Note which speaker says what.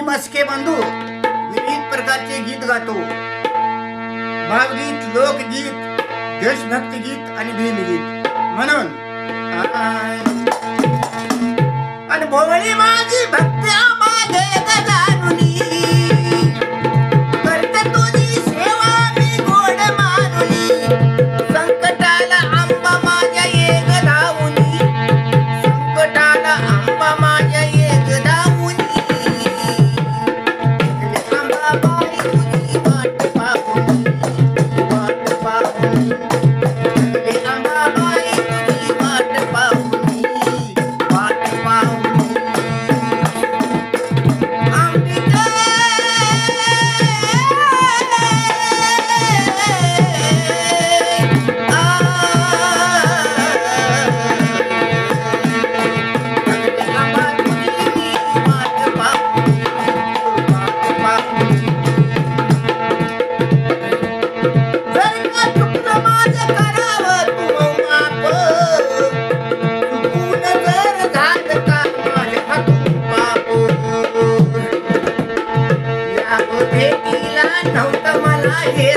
Speaker 1: मस्के बंधू विविध प्रकारचे गीत गातो. भावगीत, लोकगीत, देशभक्ती गीत आणि भीमगीत. म्हणून अनुभवली माझी भक्ती माझे गजानुनी, करते तुझी सेवा मी गोड मानुनी. संकटाला आंबा माझ्या एक धावुनी, संकटाला आंबा माझ्या एक धावुनी. अंबाबाई तुझी वाट पाहुनी, वाट पाहुनी. अंबाबाई तुझी वाट पाहुनी, वाट पाहुनी. अंबिके अंबा तुझी वाट पाहुनी, वाट पाहुनी. जर का चुकलं माझं करावं तू माफ, चुकून जर झालं का माझ्या हातून पाप. या भेटीला नव्हतं मला हे